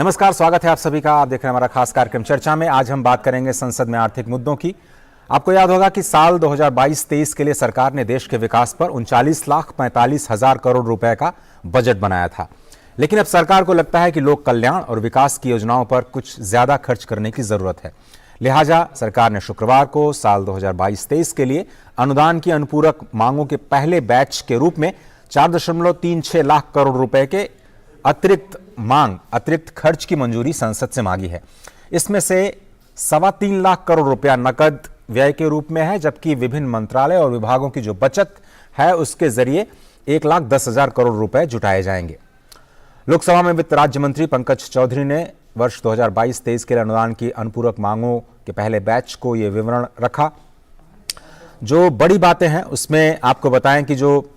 नमस्कार, स्वागत है आप सभी का। आप देख रहे हैं हमारा खास कार्यक्रम चर्चा में। आज हम बात करेंगे संसद में आर्थिक मुद्दों की। आपको याद होगा कि साल 2022-23 के लिए सरकार ने देश के विकास पर 39,45,000 करोड़ रुपए का बजट बनाया था। लेकिन अब सरकार को लगता है कि लोक कल्याण और विकास की योजनाओं पर कुछ ज्यादा खर्च करने की जरूरत है। लिहाजा सरकार ने शुक्रवार को साल 2022-23 के लिए अनुदान की अनुपूरक मांगों के पहले बैच के रूप में 4.36 लाख करोड़ रुपए के अतिरिक्त खर्च की मंजूरी संसद से मांगी है। इसमें से 3.25 लाख करोड़ रुपया नकद व्यय के रूप में है, जबकि विभिन्न मंत्रालय और विभागों की जो बचत है उसके जरिए 1,10,000 करोड़ रुपए जुटाए जाएंगे। लोकसभा में वित्त राज्य मंत्री पंकज चौधरी ने वर्ष 2022-23 के लिए अनुदान की अनुपूरक मांगों के पहले बैच को यह विवरण रखा। जो बड़ी बातें हैं उसमें आपको बताएं कि जो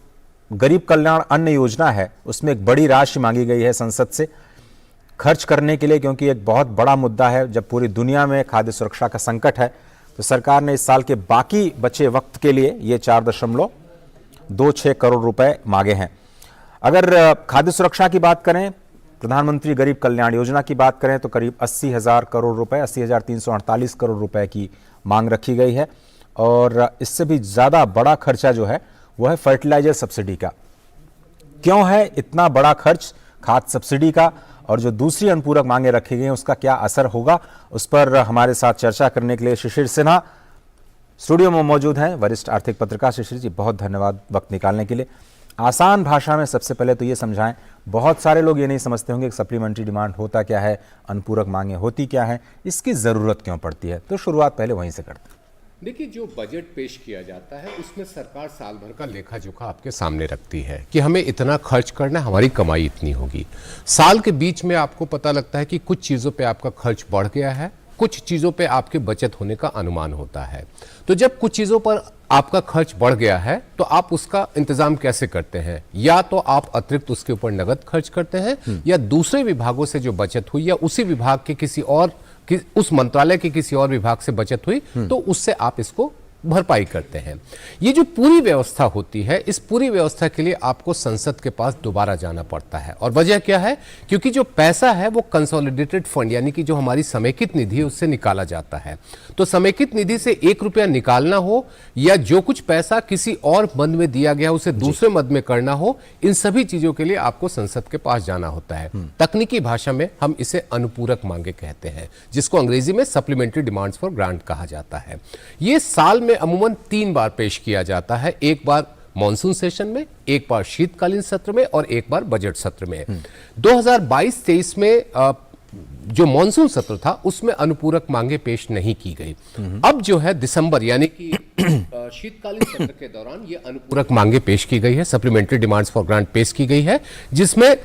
गरीब कल्याण अन्न योजना है उसमें एक बड़ी राशि मांगी गई है संसद से खर्च करने के लिए, क्योंकि एक बहुत बड़ा मुद्दा है। जब पूरी दुनिया में खाद्य सुरक्षा का संकट है तो सरकार ने इस साल के बाकी बचे वक्त के लिए ये 4.26 करोड़ रुपए मांगे हैं। अगर खाद्य सुरक्षा की बात करें, प्रधानमंत्री गरीब कल्याण योजना की बात करें तो करीब 80,000 करोड़ रुपए, 80,348 करोड़ रुपए की मांग रखी गई है। और इससे भी ज्यादा बड़ा खर्चा जो है वह है फर्टिलाइजर सब्सिडी का। क्यों है इतना बड़ा खर्च खाद सब्सिडी का, और जो दूसरी अनुपूरक मांगे रखी गई हैं उसका क्या असर होगा, उस पर हमारे साथ चर्चा करने के लिए शिशिर सिन्हा स्टूडियो में मौजूद हैं, वरिष्ठ आर्थिक पत्रकार। शिशिर जी, बहुत धन्यवाद वक्त निकालने के लिए। आसान भाषा में सबसे पहले तो ये समझाएं, बहुत सारे लोग ये नहीं समझते होंगे कि सप्लीमेंट्री डिमांड होता क्या है, अनुपूरक मांगे होती क्या है, इसकी जरूरत क्यों पड़ती है। तो शुरुआत पहले वहीं से करते हैं। देखिए, जो बजट पेश किया जाता है उसमें सरकार साल भर का लेखा जोखा आपके सामने रखती है कि हमें इतना खर्च करना है, हमारी कमाई इतनी होगी। साल के बीच में आपको पता लगता है कि कुछ चीज़ों पे आपका खर्च बढ़ गया है, कुछ चीज़ों पे आपके बचत होने का अनुमान होता है। तो जब कुछ चीज़ों पर आपका खर्च बढ़ गया है तो आप उसका इंतजाम कैसे करते हैं? या तो आप अतिरिक्त उसके ऊपर नगद खर्च करते हैं, या दूसरे विभागों से जो बचत हुई या उसी विभाग के किसी और उस मंत्रालय के किसी और विभाग से बचत हुई तो उससे आप इसको भरपाई करते हैं। ये जो पूरी व्यवस्था होती है, इस पूरी व्यवस्था के लिए आपको संसद के पास दोबारा जाना पड़ता है। और वजह क्या है? क्योंकि जो पैसा है वो कंसोलिडेटेड फंड यानी कि जो हमारी समेकित निधि है उससे निकाला जाता है। तो समेकित निधि से 1 रुपया निकालना हो या जो कुछ पैसा किसी और मद में दिया गया उसे दूसरे मद में करना हो, इन सभी चीजों के लिए आपको संसद के पास जाना होता है। तकनीकी भाषा में हम इसे अनुपूरक मांगे कहते हैं, जिसको अंग्रेजी में सप्लीमेंट्री डिमांड्स फॉर ग्रांट कहा जाता है। ये साल में अमूमन 3 बार पेश किया जाता है, एक बार मॉनसून सेशन में, एक बार शीतकालीन सत्र में और एक बार बजट सत्र में। 2022-23 में जो मॉनसून सत्र था उसमें अनुपूरक मांगे पेश नहीं की गई। अब जो है दिसंबर यानी कि शीतकालीन सत्र के दौरान ये अनुपूरक मांगे पेश की गई है, सप्लीमेंट्री डिमांड्स फॉर ग्रांट पेश की गई है, जिसमें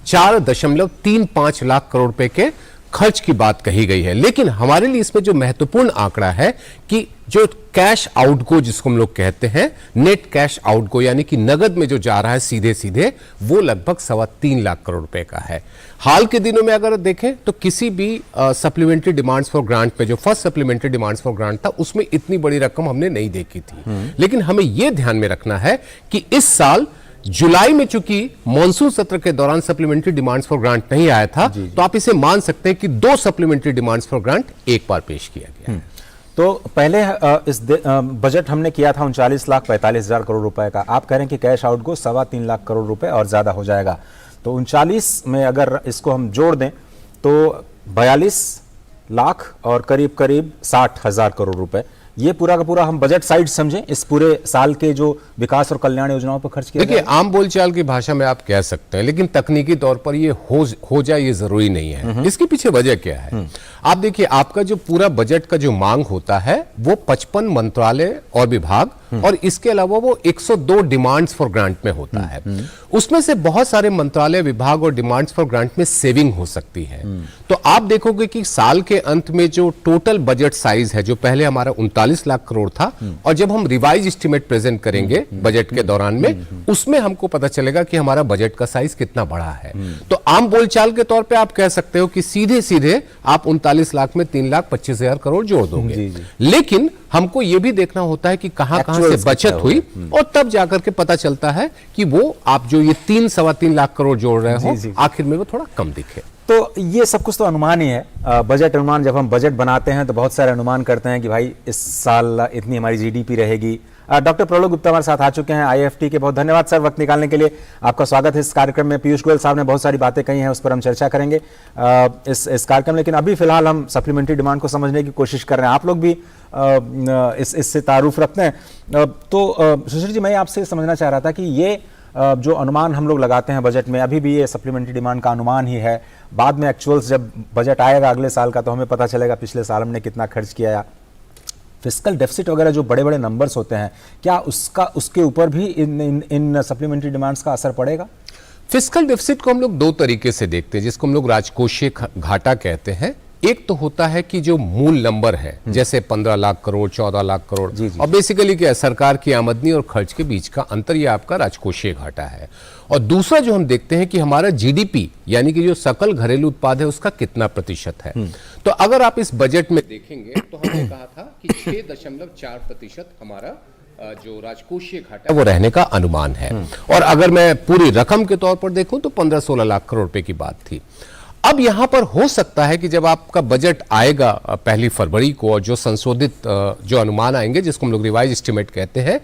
4.35 लाख करोड़ रुपए के खर्च की बात कही गई है। लेकिन हमारे लिए इसमें जो महत्वपूर्ण आंकड़ा है कि जो कैश आउटगो जिसको हम लोग कहते हैं, नेट कैश आउटगो यानी कि नगद में जो जा रहा है सीधे सीधे, वो लगभग 3.25 लाख करोड़ रुपए का है। हाल के दिनों में अगर देखें तो किसी भी सप्लीमेंट्री डिमांड्स फॉर ग्रांट पे जो first supplementary demands for grant था उसमें इतनी बड़ी रकम हमने नहीं देखी थी। लेकिन हमें यह ध्यान में रखना है कि इस साल जुलाई में चूंकि मॉनसून सत्र के दौरान सप्लीमेंट्री डिमांड्स फॉर ग्रांट नहीं आया था, तो आप इसे मान सकते हैं कि 2 सप्लीमेंट्री डिमांड्स फॉर ग्रांट एक बार पेश किया गया है। तो पहले इस बजट हमने किया था 39,45,000 करोड़ रुपए का। आप कह रहे हैं कि कैश आउट को 3.25 लाख करोड़ रुपए और ज्यादा हो जाएगा। तो 39 में अगर इसको हम जोड़ दें तो 42 लाख और करीब 60,000 करोड़ रुपए, ये पूरा का पूरा हम बजट साइड समझें, इस पूरे साल के जो विकास और कल्याण योजनाओं पर खर्च किया। देखिए, आम बोलचाल की भाषा में आप कह सकते हैं, लेकिन तकनीकी तौर पर ये हो जाए ये जरूरी नहीं है। इसके पीछे वजह क्या है? आप देखिए, आपका जो पूरा बजट का जो मांग होता है वो 55 मंत्रालय और विभाग और इसके अलावा वो 102 डिमांड्स फॉर ग्रांट में होता है। उसमें से बहुत सारे मंत्रालय, विभाग और डिमांड्स फॉर ग्रांट में सेविंग हो सकती है। तो आप देखोगे कि साल के अंत में जो टोटल बजट साइज है, जो पहले हमारा 39 लाख करोड़ था, और जब हम रिवाइज एस्टीमेट प्रेजेंट करेंगे बजट के दौरान में, उसमें हमको पता चलेगा कि हमारा बजट का साइज कितना बड़ा है। तो आम बोलचाल के तौर पे आप कह सकते हो कि सीधे सीधे आप 39 लाख में 3,25,000 करोड़ जोड़ दोगे। लेकिन हमको ये भी देखना होता है कि कहां से बचत हुई, और तब जाकर के पता चलता है कि वो आप जो ये 3-3.25 लाख करोड़ जोड़ रहे हो, आखिर में वो थोड़ा कम दिखे। तो ये सब कुछ तो अनुमान ही है, बजट अनुमान। जब हम बजट बनाते हैं तो बहुत सारे अनुमान करते हैं कि भाई इस साल इतनी हमारी जीडीपी रहेगी। डॉक्टर प्रलोक गुप्ता हमारे साथ आ चुके हैं आईएफटी के। बहुत धन्यवाद सर वक्त निकालने के लिए, आपका स्वागत है इस कार्यक्रम में। पीयूष गोयल साहब ने बहुत सारी बातें कही हैं, उस पर हम चर्चा करेंगे इस कार्यक्रम। लेकिन अभी फिलहाल हम सप्लीमेंट्री डिमांड को समझने की कोशिश कर रहे हैं। आप लोग भी इससे तारुफ रखते हैं। तो सुशील जी, मैं आपसे समझना चाह रहा था कि ये जो अनुमान हम लोग लगाते हैं बजट में, अभी भी ये सप्लीमेंट्री डिमांड का अनुमान ही है। बाद में एक्चुअल्स जब बजट आएगा अगले साल का तो हमें पता चलेगा पिछले साल हमने कितना खर्च किया। फिस्कल डेफिसिट वगैरह जो बड़े बड़े नंबर्स होते हैं, क्या उसके ऊपर भी इन सप्लीमेंट्री डिमांड्स का असर पड़ेगा? फिस्कल डेफिसिट को हम लोग दो तरीके से देखते हैं, जिसको हम लोग राजकोषीय घाटा कहते हैं। एक तो होता है कि जो मूल नंबर है, जैसे 15 लाख करोड़, 14 लाख करोड़, और बेसिकली क्या है, सरकार की आमदनी और खर्च के बीच का अंतर, ये आपका राजकोषीय घाटा है। और दूसरा जो हम देखते हैं कि हमारा जीडीपी यानी कि जो सकल घरेलू उत्पाद है उसका कितना प्रतिशत है। तो अगर आप इस बजट में देखेंगे तो हमने कहा था कि 6.4% हमारा जो राजकोषीय घाटा है वो रहने का अनुमान है। और अगर मैं पूरी रकम के तौर पर देखूं तो 15-16 लाख करोड़ रुपए की बात थी। अब यहां पर हो सकता है कि जब आपका बजट आएगा 1 फरवरी को, और जो संशोधित जो अनुमान आएंगे जिसको हम लोग रिवाइज एस्टिमेट कहते हैं,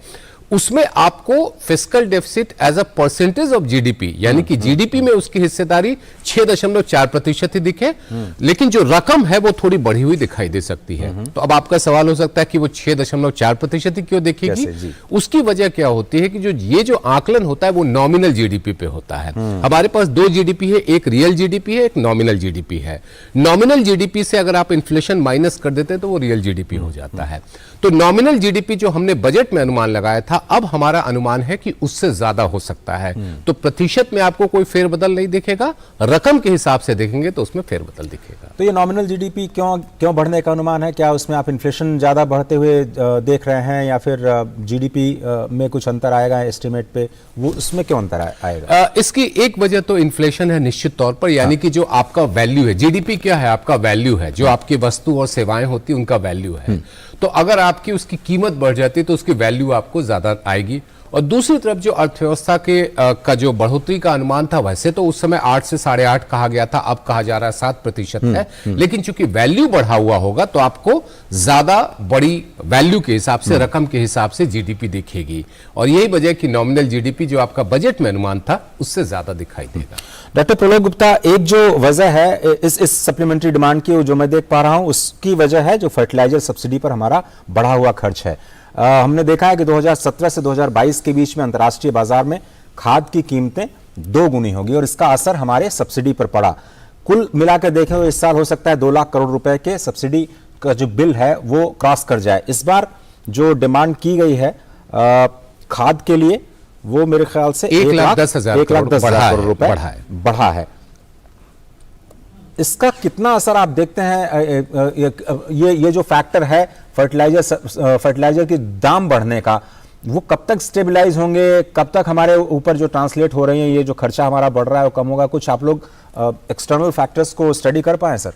उसमें आपको fiscal deficit as a percentage of GDP यानी कि जीडीपी में उसकी हिस्सेदारी 6.4% ही दिखे, लेकिन जो रकम है वो थोड़ी बढ़ी हुई दिखाई दे सकती है। तो अब आपका सवाल हो सकता है कि वो 6.4% ही क्यों दिखेगी? उसकी वजह क्या होती है कि ये जो आकलन होता है वो नॉमिनल जीडीपी पे होता है। हमारे पास 2 जीडीपी है, एक रियल जीडीपी है, एक नॉमिनल जीडीपी है। नॉमिनल जीडीपी से अगर आप इन्फ्लेशन माइनस कर देते हैं तो वो रियल जीडीपी हो जाता है। तो नॉमिनल जीडीपी जो हमने बजट में अनुमान लगाया था, अब हमारा अनुमान है कि उससे ज्यादा हो सकता है। तो प्रतिशत में आपको कोई फेरबदल नहीं दिखेगा, रकम के हिसाब से देखेंगे तो उसमें फेरबदल दिखेगा। तो ये नॉमिनल जीडीपी क्यों बढ़ने का अनुमान है? क्या उसमें आप इन्फ्लेशन ज्यादा बढ़ते हुए देख रहे हैं, या फिर जीडीपी में कुछ अंतर आएगा एस्टिमेट पे? वो उसमें क्यों अंतर आएगा? इसकी एक वजह तो इन्फ्लेशन है निश्चित तौर पर, यानी कि जो आपका वैल्यू है, जीडीपी क्या है? आपका वैल्यू है, जो आपकी वस्तु और सेवाएं होती है उनका वैल्यू है। तो अगर आपकी उसकी कीमत बढ़ जाती है तो उसकी वैल्यू आपको ज्यादा आएगी। और दूसरी तरफ जो अर्थव्यवस्था का जो बढ़ोतरी का अनुमान था, वैसे तो उस समय 8 से 8.5 कहा गया था, अब कहा जा रहा है 7% है। लेकिन चूंकि वैल्यू बढ़ा हुआ होगा तो आपको ज्यादा बड़ी वैल्यू के हिसाब से, रकम के हिसाब से जीडीपी दिखेगी। और यही वजह कि नॉमिनल जीडीपी जो आपका बजट में अनुमान था उससे ज्यादा दिखाई देगा। डॉक्टर प्रलोक गुप्ता, एक जो वजह है इस सप्लीमेंट्री डिमांड की, जो मैं देख पा रहा हूं, उसकी वजह है जो फर्टिलाइजर सब्सिडी पर हमारा बढ़ा हुआ खर्च है। हमने देखा है कि 2017 से 2022 के बीच में अंतर्राष्ट्रीय बाजार में खाद की कीमतें 2 गुनी होगी, और इसका असर हमारे सब्सिडी पर पड़ा। कुल मिलाकर देखें तो इस साल हो सकता है 2 लाख करोड़ रुपए के सब्सिडी का जो बिल है वो क्रॉस कर जाए। इस बार जो डिमांड की गई है खाद के लिए, वो मेरे ख्याल से 1,10,000 करोड़ रुपए बढ़ा है। इसका कितना असर आप देखते हैं? ये जो फैक्टर है फर्टिलाइजर की दाम बढ़ने का, वो कब तक स्टेबलाइज होंगे? कब तक हमारे ऊपर जो ट्रांसलेट हो रही है, ये जो खर्चा हमारा बढ़ रहा है वो कम होगा? कुछ आप लोग एक्सटर्नल फैक्टर्स को स्टडी कर पाए सर?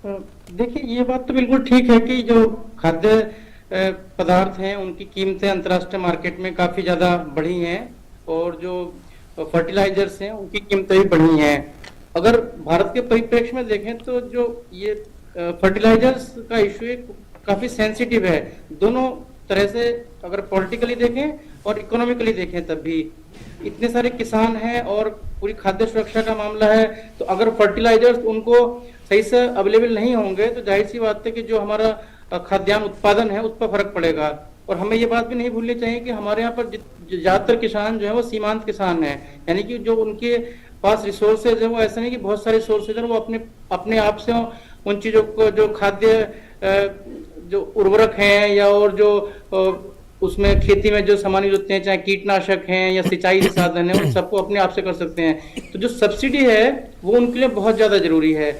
देखिए, ये बात तो बिल्कुल ठीक है कि जो खाद्य पदार्थ हैं उनकी कीमतें अंतर्राष्ट्रीय मार्केट में काफी ज्यादा बढ़ी हैं, और जो फर्टिलाइजर्स हैं उनकी कीमतें भी बढ़ी हैं। अगर भारत के परिप्रेक्ष्य में देखें तो जो ये फर्टिलाइजर्स का इशू काफी सेंसिटिव है, दोनों तरह से। अगर पॉलिटिकली देखें और इकोनॉमिकली देखें, तब भी इतने सारे किसान हैं और पूरी खाद्य सुरक्षा का मामला है। तो अगर फर्टिलाइजर्स उनको सही से अवेलेबल नहीं होंगे तो जाहिर सी बात है कि जो हमारा खाद्यान्न उत्पादन है उस पर फर्क पड़ेगा। और हमें ये बात भी नहीं भूलनी चाहिए कि हमारे यहाँ पर ज्यादातर किसान जो है वो सीमांत किसान हैं, यानी कि जो उनके पास रिसोर्सेज है वो ऐसा नहीं कि बहुत सारे रिसोर्सेज है, वो अपने आप से उन चीजों को, जो खाद्य जो उर्वरक हैं या और जो उसमें खेती में जो सामान यूज होते हैं, चाहे कीटनाशक हैं या सिंचाई के साधन है, उन सबको अपने आप से कर सकते हैं। तो जो सब्सिडी है वो उनके लिए बहुत ज्यादा जरूरी है।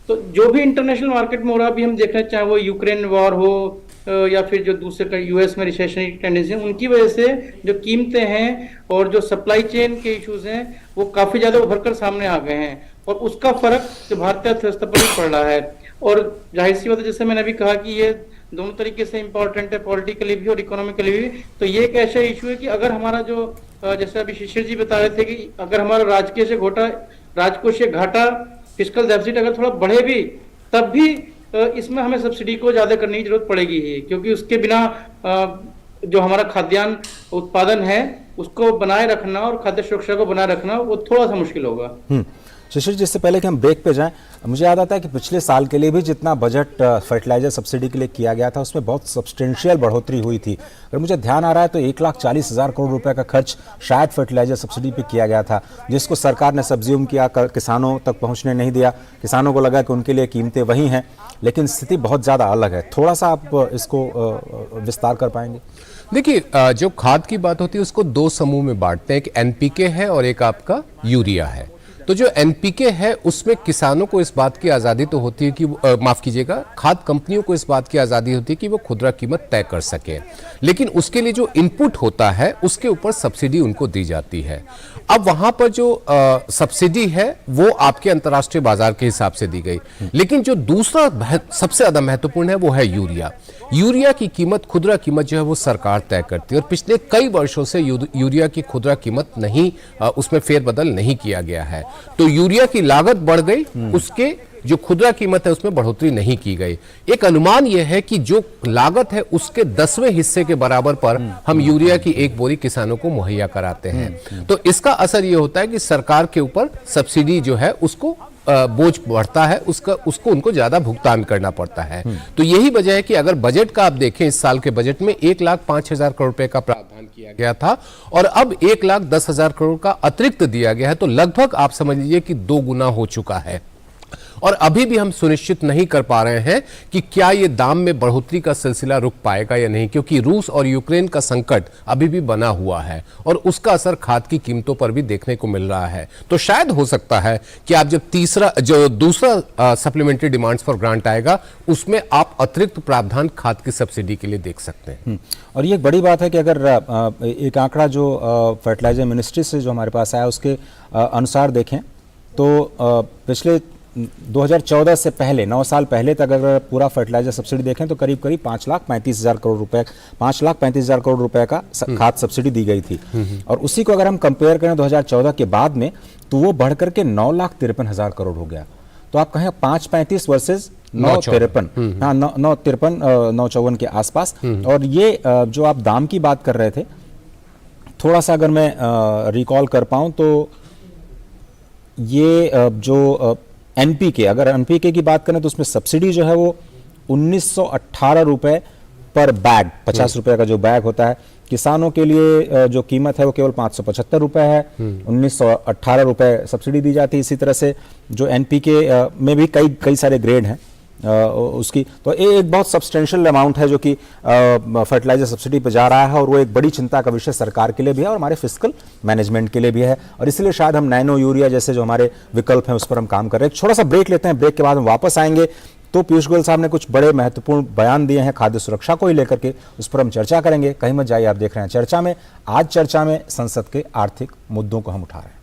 तो जो भी इंटरनेशनल मार्केट में हो रहा, अभी हम देख रहे हैं, चाहे वो यूक्रेन वॉर हो या फिर जो दूसरे यूएस में रिसेशनरी टेंडेंसी है, उनकी वजह से जो कीमतें हैं और जो सप्लाई चेन के इश्यूज हैं वो काफी ज्यादा उभर कर सामने आ गए हैं, और उसका फर्क जो भारतीय अर्थव्यवस्था पर भी पड़ रहा है। और जाहिर सी बात है, जैसे मैंने अभी कहा कि ये दोनों तरीके से इंपॉर्टेंट है, पॉलिटिकली भी और इकोनॉमिकली भी। तो ये एक ऐसा इशू है कि अगर हमारा जो, जैसे अभी शिशिर जी बता रहे थे कि अगर हमारा राजकोषीय घाटा फिस्कल डेफिसिट अगर थोड़ा बढ़े भी, तब भी इसमें हमें सब्सिडी को ज्यादा करने की जरूरत पड़ेगी ही, क्योंकि उसके बिना जो हमारा खाद्यान्न उत्पादन है उसको बनाए रखना और खाद्य सुरक्षा को बनाए रखना वो थोड़ा सा मुश्किल होगा। शिशिर जी, इससे पहले कि हम ब्रेक पे जाएं, मुझे याद आता है कि पिछले साल के लिए भी जितना बजट फर्टिलाइजर सब्सिडी के लिए किया गया था उसमें बहुत सब्सटेंशियल बढ़ोतरी हुई थी। अगर मुझे ध्यान आ रहा है तो 1,40,000 करोड़ रुपए का खर्च शायद फर्टिलाइजर सब्सिडी पे किया गया था, जिसको सरकार ने सब्ज्यूम किया, किसानों तक पहुंचने नहीं दिया। किसानों को लगा कि उनके लिए कीमतें वही हैं, लेकिन स्थिति बहुत ज़्यादा अलग है। थोड़ा सा आप इसको विस्तार कर पाएंगे? देखिए, जो खाद की बात होती है उसको दो समूह में बांटते हैं, एक एनपीके है और एक आपका यूरिया है। तो जो एनपीके है उसमें किसानों को इस बात की आज़ादी तो होती है कि माफ़ कीजिएगा, खाद कंपनियों को इस बात की आज़ादी होती है कि वो खुदरा कीमत तय कर सके, लेकिन उसके लिए जो इनपुट होता है उसके ऊपर सब्सिडी उनको दी जाती है। अब वहाँ पर जो सब्सिडी है वो आपके अंतर्राष्ट्रीय बाजार के हिसाब से दी गई, लेकिन जो दूसरा सबसे ज़्यादा महत्वपूर्ण है वो है यूरिया। यूरिया की कीमत, खुदरा कीमत जो है वो सरकार तय करती है और पिछले कई वर्षों से यूरिया की खुदरा कीमत नहीं, उसमें फेरबदल नहीं किया गया है। तो यूरिया की लागत बढ़ गई, उसके जो खुदरा कीमत है उसमें बढ़ोतरी नहीं की गई। एक अनुमान यह है कि जो लागत है उसके 10वें हिस्से के बराबर पर हम यूरिया की एक बोरी किसानों को मुहैया कराते हैं। तो इसका असर यह होता है कि सरकार के ऊपर सब्सिडी जो है उसको बोझ बढ़ता है, उसको उनको ज्यादा भुगतान करना पड़ता है। तो यही वजह है कि अगर बजट का आप देखें, इस साल के बजट में 1,05,000 करोड़ रुपए का प्रावधान किया गया था और अब 1,10,000 करोड़ का अतिरिक्त दिया गया है। तो लगभग आप समझ लीजिए कि 2 गुना हो चुका है। और अभी भी हम सुनिश्चित नहीं कर पा रहे हैं कि क्या ये दाम में बढ़ोतरी का सिलसिला रुक पाएगा या नहीं, क्योंकि रूस और यूक्रेन का संकट अभी भी बना हुआ है और उसका असर खाद की कीमतों पर भी देखने को मिल रहा है। तो शायद हो सकता है कि आप जब दूसरा सप्लीमेंट्री डिमांड्स फॉर ग्रांट आएगा उसमें आप अतिरिक्त प्रावधान खाद की सब्सिडी के लिए देख सकते हैं। और ये एक बड़ी बात है कि अगर एक आंकड़ा जो फर्टिलाइजर मिनिस्ट्री से जो हमारे पास आया उसके अनुसार देखें तो पिछले 2014 से पहले 9 साल पहले तक अगर पूरा फर्टिलाइजर सब्सिडी देखें तो करीब 5,35,000 करोड़ रुपए 5,35,000 करोड़ रुपए का खाद सब्सिडी दी गई थी। और उसी को अगर हम कंपेयर करें 2014 के बाद में तो वो बढ़कर के 9,53,000 करोड़ हो गया। तो आप कहें 5,35 वर्सेज 9,53, हाँ 9,53 9,54 के आसपास। और ये जो आप दाम की बात कर रहे थे, थोड़ा सा अगर मैं रिकॉल कर पाऊं तो ये जो एनपीके, अगर एनपीके की बात करें तो उसमें सब्सिडी जो है वो 1,918 रुपए पर बैग, 50 रुपए का जो बैग होता है। किसानों के लिए जो कीमत है वो केवल 575 रुपए है, 1,918 रुपए सब्सिडी दी जाती है। इसी तरह से जो एनपीके में भी कई सारे ग्रेड हैं उसकी, तो ये एक बहुत सब्सटेंशियल अमाउंट है जो कि फर्टिलाइजर सब्सिडी पे जा रहा है और वो एक बड़ी चिंता का विषय सरकार के लिए भी है और हमारे फिस्कल मैनेजमेंट के लिए भी है। और इसलिए शायद हम नैनो यूरिया जैसे जो हमारे विकल्प हैं उस पर हम काम कर रहे हैं। छोटा सा ब्रेक लेते हैं, ब्रेक के बाद हम वापस आएंगे। तो पीयूष गोयल साहब ने कुछ बड़े महत्वपूर्ण बयान दिए हैं खाद्य सुरक्षा को ही लेकर के, उस पर हम चर्चा करेंगे। कहीं मत जाइए, आप देख रहे हैं चर्चा में। आज चर्चा में संसद के आर्थिक मुद्दों को हम उठा रहे हैं।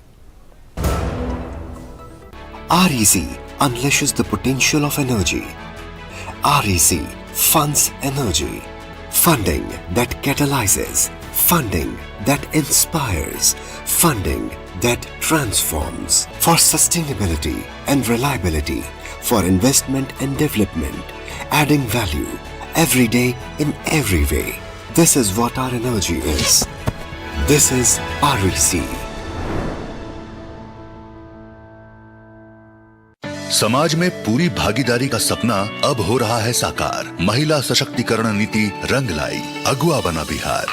REC unleashes the potential of energy. REC funds energy. Funding that catalyzes. Funding that inspires. Funding that transforms. For sustainability and reliability. For investment and development. Adding value every day in every way. This is what our energy is. This is REC. समाज में पूरी भागीदारी का सपना अब हो रहा है साकार। महिला सशक्तिकरण नीति रंग लाई, अगुआ बना बिहार।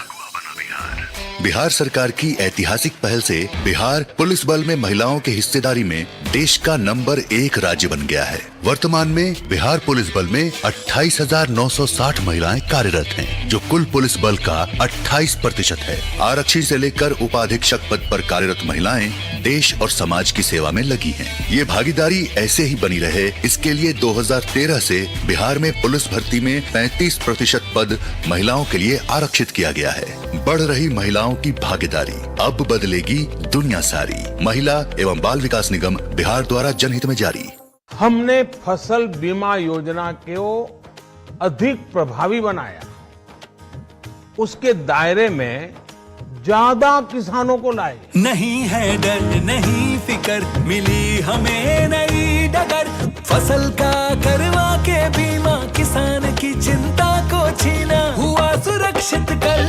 बिहार सरकार की ऐतिहासिक पहल से बिहार पुलिस बल में महिलाओं की हिस्सेदारी में देश का नंबर 1 राज्य बन गया है। वर्तमान में बिहार पुलिस बल में 28,960 महिलाएं कार्यरत हैं, जो कुल पुलिस बल का 28% है। आरक्षी से लेकर उपाधीक्षक पद पर कार्यरत महिलाएं देश और समाज की सेवा में लगी हैं। ये भागीदारी ऐसे ही बनी रहे, इसके लिए 2013 से बिहार में पुलिस भर्ती में 35% पद महिलाओं के लिए आरक्षित किया गया है। बढ़ रही महिलाओं की भागीदारी, अब बदलेगी दुनिया सारी। महिला एवं बाल विकास निगम बिहार द्वारा जनहित में जारी। हमने फसल बीमा योजना को अधिक प्रभावी बनाया, उसके दायरे में ज्यादा किसानों को लाए। नहीं है डर नहीं फिकर, मिली हमें नई नई डगर, फसल का करवा के बीमा, किसान की चिंता को छीना, हुआ सुरक्षित कल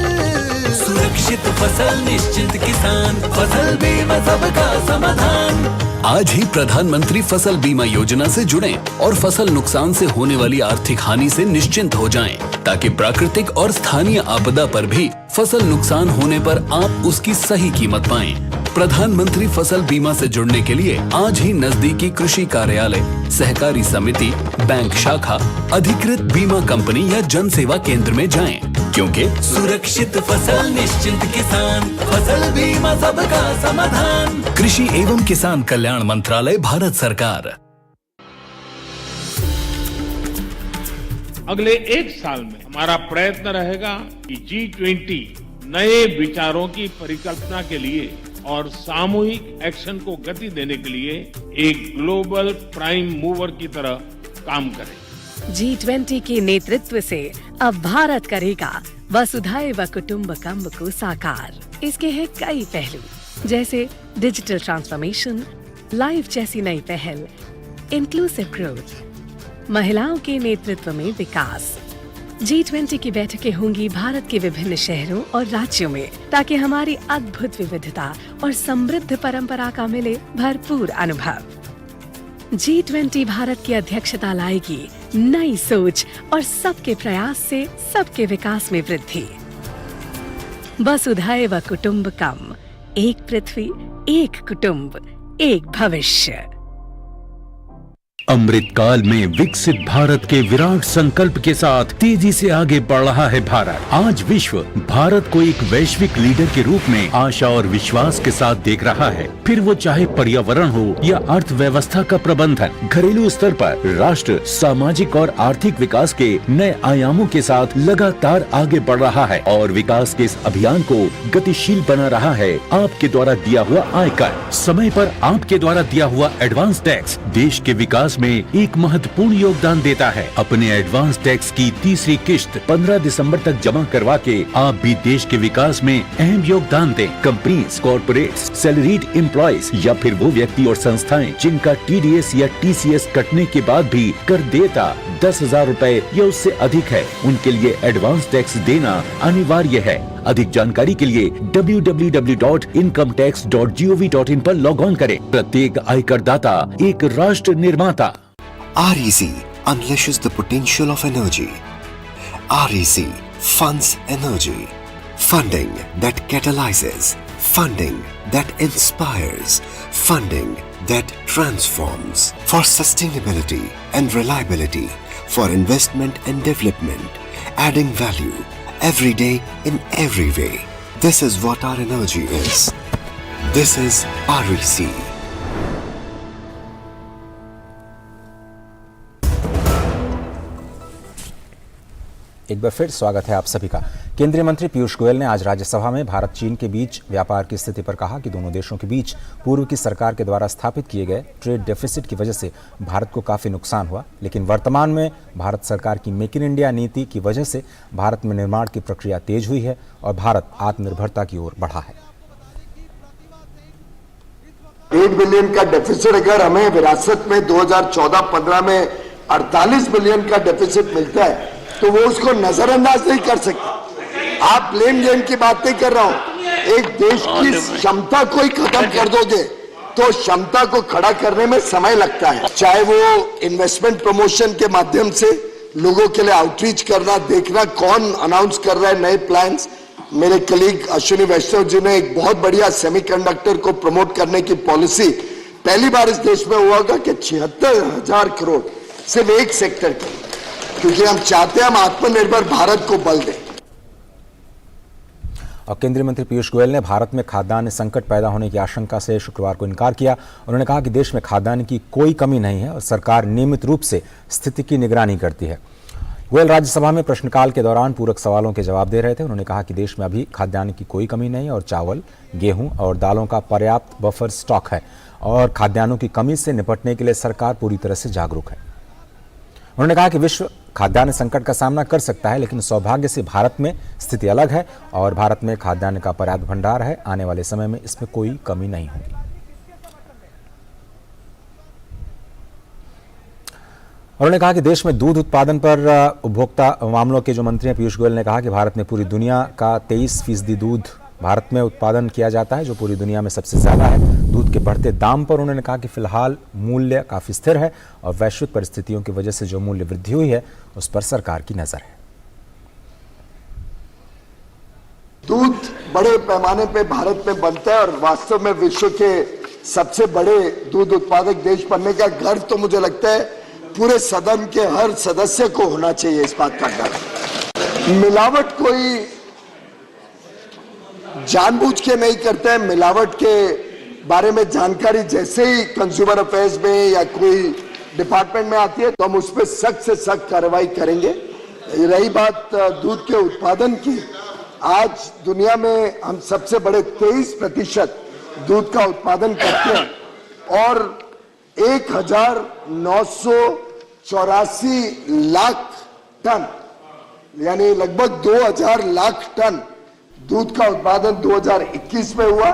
सुरक्षित फसल निश्चिंत किसान, फसल बीमा सबका समाधान। आज ही प्रधानमंत्री फसल बीमा योजना से जुड़ें और फसल नुकसान से होने वाली आर्थिक हानि से निश्चिंत हो जाएं, ताकि प्राकृतिक और स्थानीय आपदा पर भी फसल नुकसान होने पर आप उसकी सही कीमत पाएं। प्रधानमंत्री फसल बीमा से जुड़ने के लिए आज ही नजदीकी कृषि कार्यालय, सहकारी समिति, बैंक शाखा, अधिकृत बीमा कंपनी या जन सेवा केंद्र में जाएं, क्योंकि सुरक्षित फसल निश्चिंत किसान, फसल बीमा सबका समाधान। कृषि एवं किसान कल्याण मंत्रालय, भारत सरकार। अगले एक साल में हमारा प्रयत्न रहेगा कि G20 नए विचारों की परिकल्पना के लिए और सामूहिक एक्शन को गति देने के लिए एक ग्लोबल प्राइम मूवर की तरह काम करे। G20 के नेतृत्व से अब भारत करेगा वसुधैव कुटुंबकम को साकार। इसके हैं कई पहलू, जैसे डिजिटल ट्रांसफॉर्मेशन, लाइफ जैसी नई पहल, इंक्लूसिव ग्रोथ, महिलाओं के नेतृत्व में विकास। G20 की बैठकें होंगी भारत के विभिन्न शहरों और राज्यों में, ताकि हमारी अद्भुत विविधता और समृद्ध परंपरा का मिले भरपूर अनुभव। G20 भारत की अध्यक्षता लाएगी नई सोच और सबके प्रयास से सबके विकास में वृद्धि। वसुधैव कुटुंबकम, एक पृथ्वी, एक कुटुंब, एक भविष्य। अमृत काल में विकसित भारत के विराट संकल्प के साथ तेजी से आगे बढ़ रहा है भारत। आज विश्व भारत को एक वैश्विक लीडर के रूप में आशा और विश्वास के साथ देख रहा है। फिर वो चाहे पर्यावरण हो या अर्थव्यवस्था का प्रबंधन, घरेलू स्तर पर राष्ट्र सामाजिक और आर्थिक विकास के नए आयामों के साथ लगातार आगे बढ़ रहा है और विकास के इस अभियान को गतिशील बना रहा है। आपके द्वारा दिया हुआ आयकर, समय पर आपके द्वारा दिया हुआ एडवांस टैक्स देश के विकास में एक महत्वपूर्ण योगदान देता है। अपने एडवांस टैक्स की तीसरी किश्त 15 दिसंबर तक जमा करवा के आप भी देश के विकास में अहम योगदान दें। कंपनीज, कॉर्पोरेट्स, सैलरीड एम्प्लॉइज या फिर वो व्यक्ति और संस्थाएं जिनका TDS या TCS कटने के बाद भी कर देता 10,000 रुपए या उससे अधिक है, उनके लिए एडवांस टैक्स देना अनिवार्य है। अधिक जानकारी के लिए www.incometax.gov.in पर लॉग ऑन करें। प्रत्येक आयकर दाता एक राष्ट्र निर्माता। REC unleashes the potential of energy. REC funds energy. Funding that catalyzes. Funding that inspires. Funding that transforms. For sustainability and reliability. For investment and development. Adding value. Every day in every way. This is what our energy is. This is REC. एक बार फिर स्वागत है आप सभी का। केंद्रीय मंत्री पीयूष गोयल ने आज राज्यसभा में भारत चीन के बीच व्यापार की स्थिति पर कहा कि दोनों देशों के बीच पूर्व की सरकार के द्वारा स्थापित किए गए ट्रेड डेफिसिट की वजह से भारत को काफी नुकसान हुआ, लेकिन वर्तमान में भारत सरकार की मेक इन इंडिया नीति की वजह से भारत में निर्माण की प्रक्रिया तेज हुई है और भारत आत्मनिर्भरता की ओर बढ़ा है। 1 बिलियन का डेफिसिट अगर हमें विरासत में 2014-15 में 48 बिलियन का डेफिसिट मिलता है तो वो उसको नजरअंदाज नहीं कर सकते। आप ब्लेम गेम की बात नहीं कर रहा हूं। एक देश की क्षमता को ही खत्म कर दोगे तो क्षमता को खड़ा करने में समय लगता है। चाहे वो इन्वेस्टमेंट प्रमोशन के माध्यम से लोगों के लिए आउटरीच करना, देखना कौन अनाउंस कर रहा है नए प्लान्स। मेरे कलीग अश्विनी वैष्णव जी ने एक बहुत बढ़िया सेमीकंडक्टर को प्रमोट करने की पॉलिसी पहली बार इस देश में हुआ होगा कि 76,000 करोड़ सिर्फ एक सेक्टर की, क्योंकि हम चाहते हैं हम आत्मनिर्भर भारत को बल दें। और केंद्रीय मंत्री पीयूष गोयल ने भारत में खाद्यान्न संकट पैदा होने की आशंका से शुक्रवार को इनकार किया। उन्होंने कहा कि देश में खाद्यान्न की कोई कमी नहीं है और सरकार नियमित रूप से स्थिति की निगरानी करती है। गोयल राज्यसभा में प्रश्नकाल के दौरान पूरक सवालों के जवाब दे रहे थे। उन्होंने कहा कि देश में अभी खाद्यान्न की कोई कमी नहीं और चावल, गेहूं और दालों का पर्याप्त बफर स्टॉक है और खाद्यान्नों की कमी से निपटने के लिए सरकार पूरी तरह से जागरूक है। उन्होंने कहा कि विश्व खाद्यान्न संकट का सामना कर सकता है, लेकिन सौभाग्य से भारत में स्थिति अलग है और भारत में खाद्यान्न का पर्याप्त भंडार है। आने वाले समय में इसमें कोई कमी नहीं होगी। उन्होंने कहा कि देश में दूध उत्पादन पर उपभोक्ता मामलों के जो मंत्री हैं पीयूष गोयल ने कहा कि भारत में पूरी दुनिया का 23% दूध भारत में उत्पादन किया जाता है, जो पूरी दुनिया में सबसे ज़्यादा है। दूध के बढ़ते दाम पर उन्होंने कहा कि फिलहाल मूल्य काफ़ी स्थिर है और वैश्विक परिस्थितियों की वजह से जो मूल्य वृद्धि हुई है उस पर सरकार की नज़र है। दूध बड़े पैमाने पे भारत में बनता है और वास्तव में विश्व के सबसे बड़े दूध उत्पादक देश बनने का गर्व तो मुझे लगता है पूरे सदन के हर सदस्य को होना चाहिए। इस बात का गर्व, मिलावट कोई जानबूझ के नहीं करते हैं। मिलावट के बारे में जानकारी जैसे ही कंज्यूमर अफेयर्स में या कोई डिपार्टमेंट में आती है तो हम उस पर सख्त से सख्त कार्रवाई करेंगे। रही बात दूध के उत्पादन की, आज दुनिया में हम सबसे बड़े 23% दूध का उत्पादन करते हैं और 1984 लाख टन यानी लगभग 2000 लाख टन दूध का उत्पादन 2021 में हुआ,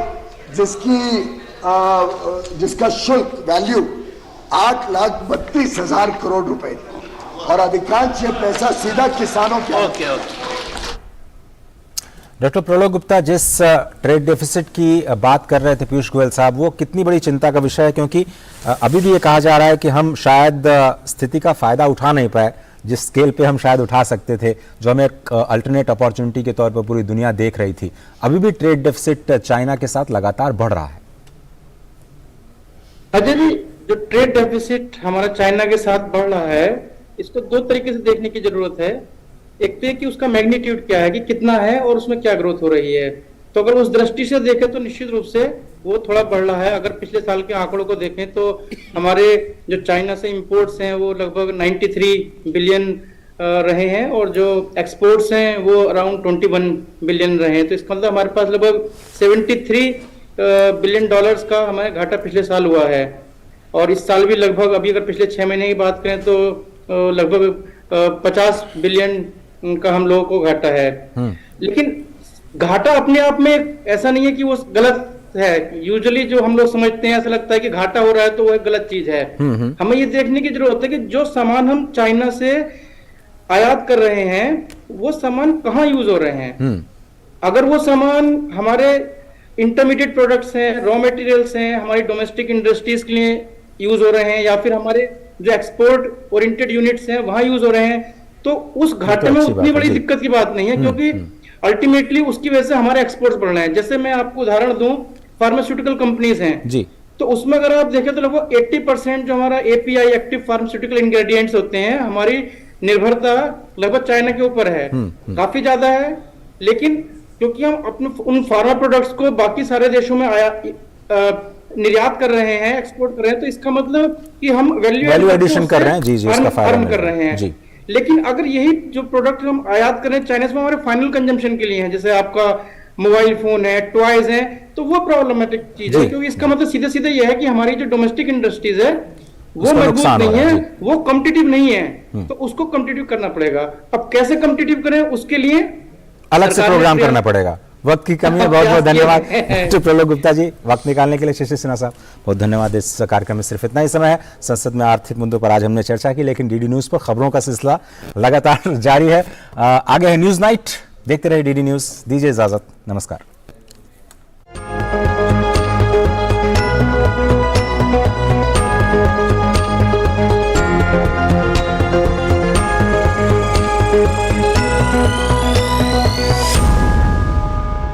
जिसका शुल्क वैल्यू 8,32,000 करोड़ रुपए और अधिकांश ये पैसा सीधा किसानों के। डॉक्टर प्रलोक गुप्ता, जिस ट्रेड डेफिसिट की बात कर रहे थे पीयूष गोयल साहब, वो कितनी बड़ी चिंता का विषय है? क्योंकि अभी भी ये कहा जा रहा है कि हम शायद स्थिति का फायदा उठा नहीं पाए जिस स्केल पे हम शायद उठा सकते थे, जो हमें एक अल्टरनेट अपॉर्चुनिटी के तौर पर पूरी दुनिया देख रही थी। अभी भी ट्रेड डेफिसिट चाइना के साथ लगातार बढ़ रहा है। अजय जी, जो ट्रेड डेफिसिट हमारा चाइना के साथ बढ़ रहा है, इसको दो तरीके से देखने की जरूरत है। एक तो कि उसका मैग्नीट्यूड क्या है, कि कितना है और उसमें क्या ग्रोथ हो रही है। तो अगर उस दृष्टि से देखें तो निश्चित रूप से वो थोड़ा बढ़ रहा है। अगर पिछले साल के आंकड़ों को देखें तो हमारे जो चाइना से इंपोर्ट्स हैं वो लगभग 93 बिलियन रहे हैं और जो एक्सपोर्ट्स हैं वो अराउंड 21 बिलियन रहे हैं। तो इसका मतलब हमारे पास लगभग 73 बिलियन डॉलर्स का हमारे घाटा पिछले साल हुआ है। और इस साल भी लगभग, अभी अगर पिछले 6 महीने की बात करें तो लगभग 50 बिलियन का हम लोगों को घाटा है। लेकिन घाटा अपने आप में ऐसा नहीं है कि वो गलत है। यूजुअली जो हम लोग समझते हैं, ऐसा लगता है कि घाटा हो रहा है तो वो एक गलत चीज है। हमें ये देखने की जरूरत है कि जो सामान हम चाइना से आयात कर रहे हैं वो सामान कहाँ यूज हो रहे हैं। अगर वो सामान हमारे इंटरमीडिएट प्रोडक्ट्स हैं, रॉ मटेरियल्स हैं, हमारी डोमेस्टिक इंडस्ट्रीज के लिए यूज हो रहे हैं या फिर हमारे जो एक्सपोर्ट ओरिएंटेड यूनिट्स हैं वहां यूज हो रहे हैं, तो उस घाटे में उतनी बड़ी दिक्कत की बात नहीं है, क्योंकि अल्टीमेटली उसकी वजह से हमारे एक्सपोर्ट्स बढ़ रहे हैं। जैसे मैं आपको उदाहरण दूं, फार्मास्यूटिकल कंपनीज हैं जी, तो उसमें अगर आप देखें तो लगभग 80% जो हमारा एपीआई एक्टिव फार्मास्यूटिकल इंग्रेडिएंट्स होते हैं, हमारी निर्भरता लगभग चाइना के ऊपर है, काफी ज्यादा है। लेकिन क्योंकि हम अपने उन फार्मा प्रोडक्ट्स को बाकी सारे देशों में निर्यात कर रहे हैं, एक्सपोर्ट कर रहे हैं, तो इसका मतलब कि हम वैल्यू एडिशन कर रहे हैं, जी जी, इसका फायदा कर रहे हैं जी। लेकिन अगर यही जो प्रोडक्ट हम आयात कर रहे हैं चाइना से हमारे फाइनल कंजम्पशन के लिए हैं, जैसे आपका मोबाइल फोन है, टॉयज है, तो वो प्रॉब्लमेटिक चीज है, क्योंकि इसका मतलब सीधे सीधे ये है कि हमारी जो डोमेस्टिक इंडस्ट्रीज है वो मजबूत नहीं है, वो कॉम्पिटिटिव नहीं है, तो उसको कॉम्पिटिटिव करना पड़ेगा। अब कैसे कॉम्पिटिटिव करें, उसके लिए अलग से प्रोग्राम करना पड़ेगा। वक्त की कमी है। बहुत बहुत धन्यवाद डॉक्टर प्रलोक गुप्ता जी, वक्त निकालने के लिए। शिशिर सिन्हा साहब, बहुत धन्यवाद। इस कार्यक्रम में सिर्फ इतना ही समय है। संसद में आर्थिक मुद्दों पर आज हमने चर्चा की, लेकिन डीडी न्यूज पर खबरों का सिलसिला लगातार जारी है। आगे है न्यूज नाइट, देखते रहिए डीडी न्यूज। दीजिए इजाजत, नमस्कार।